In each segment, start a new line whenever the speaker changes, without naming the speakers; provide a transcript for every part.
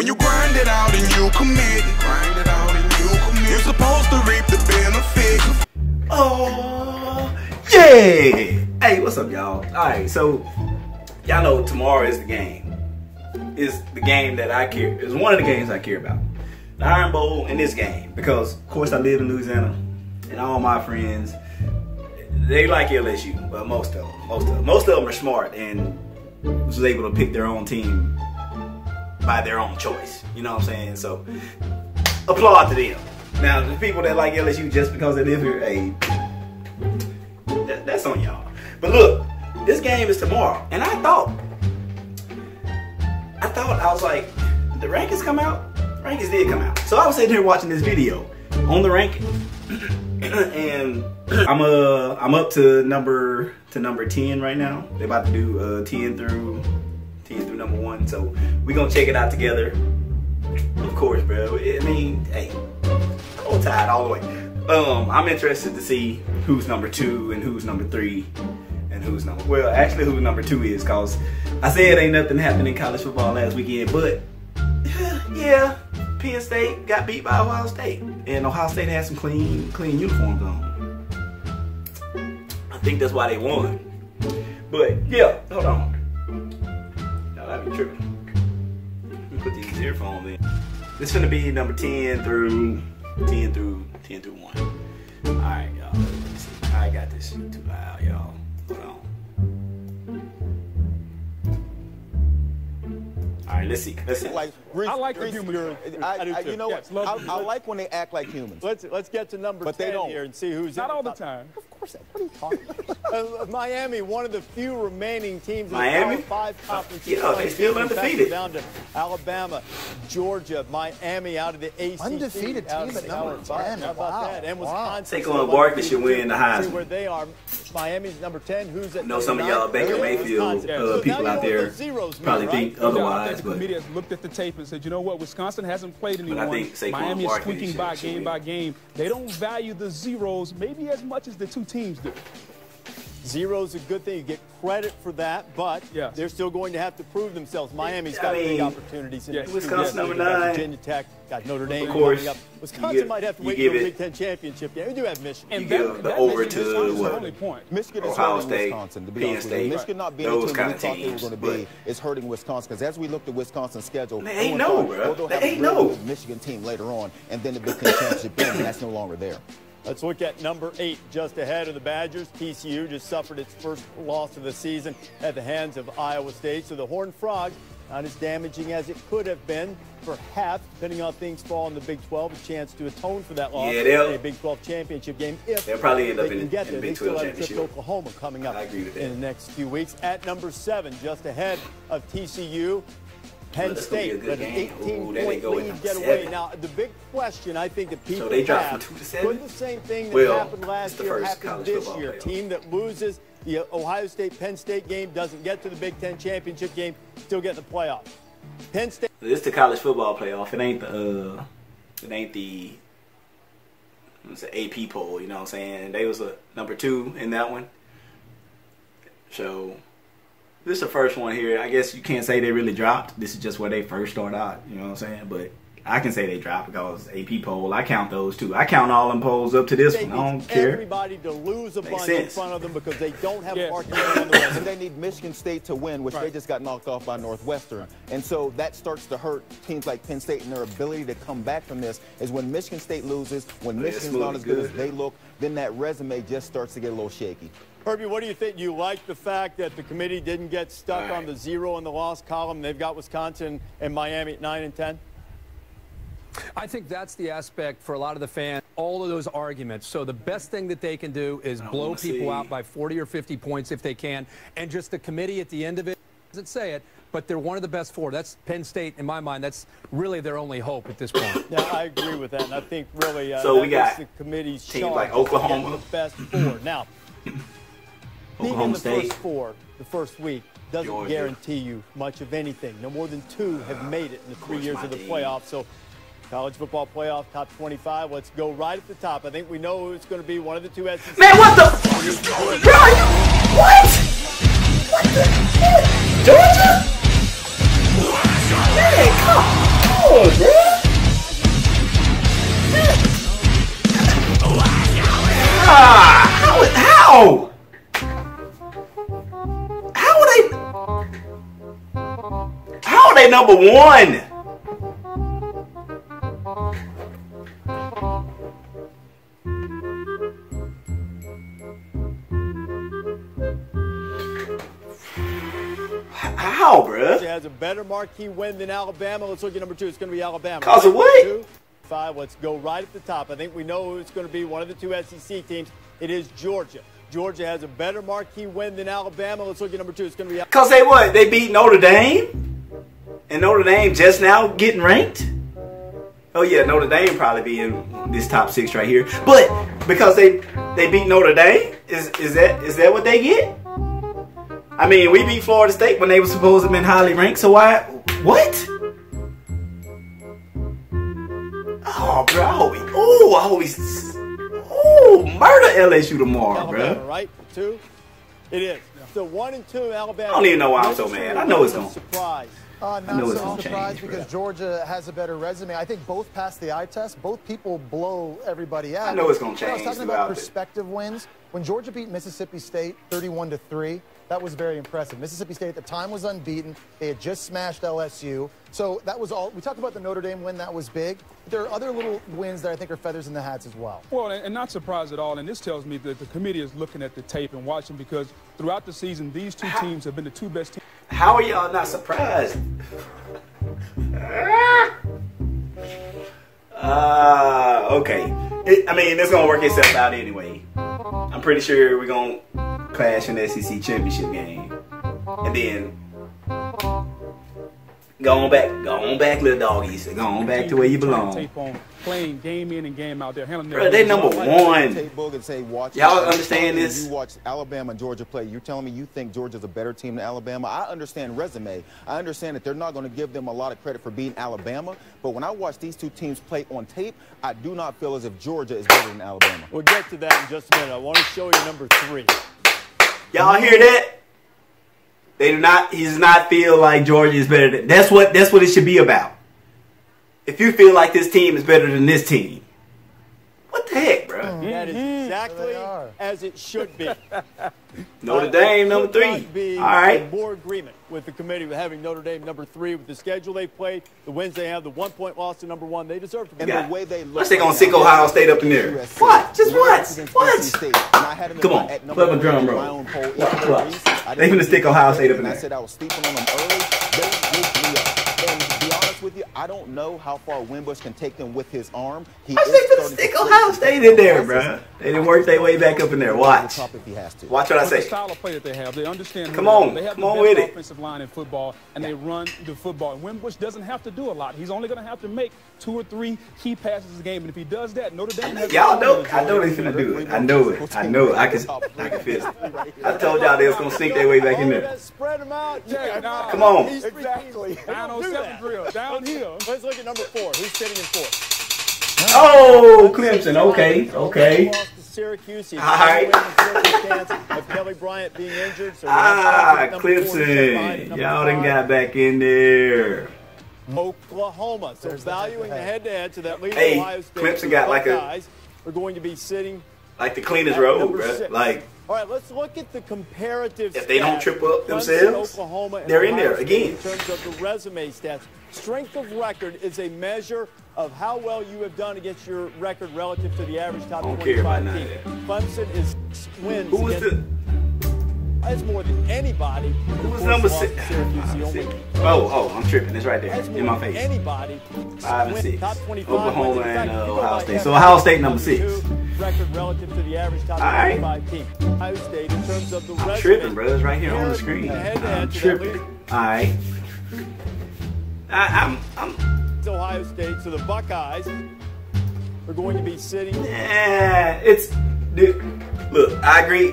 When you grind it out and you commit, you're supposed to reap the benefits.
Oh, yeah! Hey, what's up, y'all? Alright, so, y'all know tomorrow is the game. It's the game that I care, it's one of the games I care about. The Iron Bowl and this game. Because, of course, I live in Louisiana, and all my friends, they like LSU, but most of them are smart and was able to pick their own team by their own choice. You know what I'm saying? So, applaud to them. Now, the people that like LSU just because they live here, hey, that's on y'all. But look, this game is tomorrow, and I was like, the rankings come out? The rankings did come out. So I was sitting here watching this video on the ranking, and I'm up to number 10 right now. They're about to do 10 through number 1. So we gonna check it out together. Of course, bro. I mean, hey, I'm tied all the way. I'm interested to see who's number 2 and who's number 3 and who's number, well, actually who number 2 is, cause I said ain't nothing happened in college football last weekend, but yeah, Penn State got beat by Ohio State, and Ohio State had some clean uniforms on. I think that's why they won. But yeah, hold on. Now that'd be tripping. Let me put these earphones in. This is gonna be number 10 through 1. All right, y'all. Let me see. I got this shit too loud, y'all. Hold on. All right, let's see.
Like,
I like the humans.
You know what? I like when they act like humans.
Let's get to number 10 here and see who's
not
all the time. Of course. What are you talking about? Miami, one of the few remaining teams in the Power 5 conference.
Yeah, they still undefeated.
Down to Alabama, Georgia, Miami out of the ACC.
Undefeated team at number 10.
How about that? And Wisconsin.
Saquon Barkley should win the Heisman.
See where they are. Miami's number 10. Who's at?
I know some of y'all Baker Mayfield people out there probably think otherwise.
The committee has looked at the tape and said, you know what, Wisconsin hasn't played anyone.
But I think
Miami is squeaking by game. They don't value the zeros maybe as much as the two teams do.
Zero's a good thing. You get credit for that, but they're still going to have to prove themselves. Miami's got big opportunities.
Wisconsin number 9.
Virginia Tech got Notre Dame.
Of course,
coming up. Wisconsin might have to wait for a Big Ten championship game. We do have Michigan.
You give the over to
what?
Michigan is
Ohio
hurting
State,
Wisconsin, to be
Penn
honest with you.
State.
Michigan not being the team we thought they were going to be is hurting Wisconsin. Because as we looked at Wisconsin's schedule,
they ain't no, bro.
They ain't no Michigan team later on, and then the Big Ten championship game, and that's no longer there.
Let's look at number 8, just ahead of the Badgers. TCU just suffered its first loss of the season at the hands of Iowa State. So the Horned Frogs, not as damaging as it could have been, perhaps, depending on how things fall in the Big 12, a chance to atone for that loss in a Big 12 championship game. If
they'll probably end up in
get there.
the Big 12
they still have a
championship.
trip to Oklahoma coming up in the next few weeks. At number 7, just ahead of TCU, Penn State, let an 18-point lead get away. Now, the big question I think that people have, could the same thing that happened last year happen this year? Team that loses the Ohio State-Penn State game, doesn't get to the Big Ten championship game, still get the playoff. Penn State.
This is the college football playoff. It ain't the it's an AP poll. You know what I'm saying? They was a number 2 in that one. So. This is the first one here. I guess you can't say they really dropped. This is just where they first start out. You know what I'm saying? But I can say they dropped because AP poll. I count those too. I count all them polls up to this one. I don't care.
Everybody to lose a bunch in front of them because they don't have a market on the rest.
And they need Michigan State to win, which they just got knocked off by Northwestern. And so that starts to hurt teams like Penn State and their ability to come back from this. Is when Michigan State loses, when Michigan's not as good as they look, then that resume just starts to get a little shaky.
Herbie, what do you think? You like the fact that the committee didn't get stuck on the 0 in the loss column? They've got Wisconsin and Miami at 9 and 10.
I think that's the aspect for a lot of the fans, all of those arguments. So the best thing that they can do is blow people out by 40 or 50 points if they can. And just the committee at the end of it doesn't say it, but they're one of the best 4. That's Penn State, in my mind. That's really their only hope at this point.
Yeah, I agree with that. And I think really
so we got
the committee's
teams like Oklahoma,
the best 4. Now, being in the first 4 the first week doesn't guarantee you much of anything. No more than 2 have made it in the 3 years of the playoffs. So college football playoff, top 25. Let's go right at the top. I think we know who it's going to be. One of the 2 SEC.
Man, what the? Bro, what? What the? Georgia? Man, come number 1. How, bruh?
It has a better marquee win than Alabama. Let's look at number 2. It's going to be Alabama.
Cause of what?
2, 5. Let's go right at the top. I think we know who it's going to be. One of the 2 SEC teams. It is Georgia. Georgia has a better marquee win than Alabama. Let's look at number 2. It's going to be.
Cause they what? They beat Notre Dame, and Notre Dame just now getting ranked. Oh yeah, Notre Dame probably be in this top 6 right here. But because they beat Notre Dame, is that what they get? I mean, we beat Florida State when they were supposed to have been highly ranked. So why? What? Oh, bro, I hope murder LSU tomorrow,
Alabama,
bro.
Right? 2. It is. So 1 and 2 Alabama.
I don't even know why I'm so mad. I know it's gonna.
Surprise.
Not so surprised because Georgia has a better resume. I think both passed the eye test. Both people blow everybody out.
I know it's going to change.
I was talking about perspective wins. When Georgia beat Mississippi State 31-3, that was very impressive. Mississippi State at the time was unbeaten. They had just smashed LSU. So that was all. We talked about the Notre Dame win. That was big. But there are other little wins that I think are feathers in the hats as well.
Well, and not surprised at all. And this tells me that the committee is looking at the tape and watching because throughout the season, these 2 teams have been the 2 best teams.
How are y'all not surprised? Okay. I mean, it's going to work itself out anyway. I'm pretty sure we're going to clash in the SEC championship game. And then go on back, little doggies. Go on back to where you belong.
Tape on playing game in and game out there.
Bro, they number 1. Y'all understand this?
You watch Alabama and Georgia play. You're telling me you think Georgia's a better team than Alabama? I understand resume. I understand that they're not going to give them a lot of credit for beating Alabama. But when I watch these 2 teams play on tape, I do not feel as if Georgia is better than Alabama.
We'll get to that in just a minute. I want to show you number 3.
Y'all hear that? He does not feel like Georgia is better than. That's what it should be about. If you feel like this team is better than this team, what the heck, bro?
That is exactly as it should be.
Notre Dame, number 3. All right.
More agreement with the committee with having Notre Dame number 3 with the schedule they played, the wins they have, the 1-point loss to number 1. They deserve to be.
And the way they look.
Unless they're going to stick Ohio State up in there. What? Just what? What? Come on. Play my drum, bro. What? They're going to stick Ohio State up in there.
I said I was sleeping on them early. They woke me up. And to be honest with you, I don't know how far Wimbush can take them with his arm.
He is going to stick Ohio State in there, bro. They didn't work their way back up in there. Watch. Watch what I say.
The style of play that they have, they understand.
Come on.
They have
Come on
the
with
best
it.
offensive line in football, and they run the football. And Wimbush doesn't have to do a lot. He's only going to have to make 2 or 3 key passes a game. And if he does that, Notre Dame has.
Y'all know. I know they're going to do it. I know it. I know it. I can feel it. I told y'all they was going to sink their way back in there.
Spread them out.
Come on.
Exactly.
907 drill. Downhill.
Let's look at number 4. Who's sitting in 4?
Oh, Clemson. Okay.
Syracuse.
All right.
Of Kelly Bryant being injured. So
Clemson. Y'all done got back in there.
Oklahoma. So valuing the head-to-head to that lead Ohio State.
Clemson got like
guys are going to be sitting
like the cleanest road, bro. Like.
All right, let's look at the comparative
If they don't trip up themselves, they're in there again.
In terms of the resume stats, strength of record is a measure of how well you have done against your record relative to the average top 25 team. Clemson is wins.
Who was the?
That's more than anybody.
Who was number 6? Oh, I'm tripping. It's right there in my face.
Anybody.
5 and 6.
Top 25.
Oklahoma and Ohio State. So Ohio State number 6.
Record relative to the average top 25 team. Ohio State in terms of the resume.
I'm tripping, bro. It's right here on the screen. I'm tripping. All right. I'm
Ohio State, so the Buckeyes are going to be sitting.
Yeah, dude, look, I agree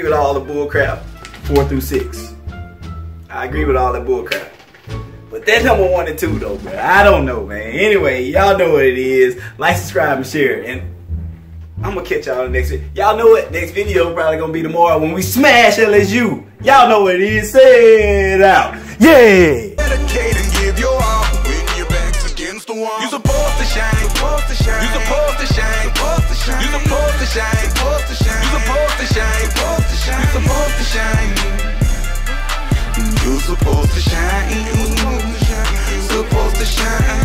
with all the bull crap 4 through 6. I agree with all that bull crap. But that number 1 and 2 though, man. I don't know, man. Anyway, y'all know what it is. Like, subscribe, and share. And I'm gonna catch y'all in the next video. Y'all know what? Next video probably gonna be tomorrow when we smash LSU. Y'all know what it is. Say it out. Yeah.
Dedicate and give your all when your back's against the wall. You supposed to shine. You supposed to shine. You supposed to shine. You supposed to shine. You supposed to shine. You supposed to shine. You supposed to shine. You supposed to shine. supposed to shine. Supposed to shine.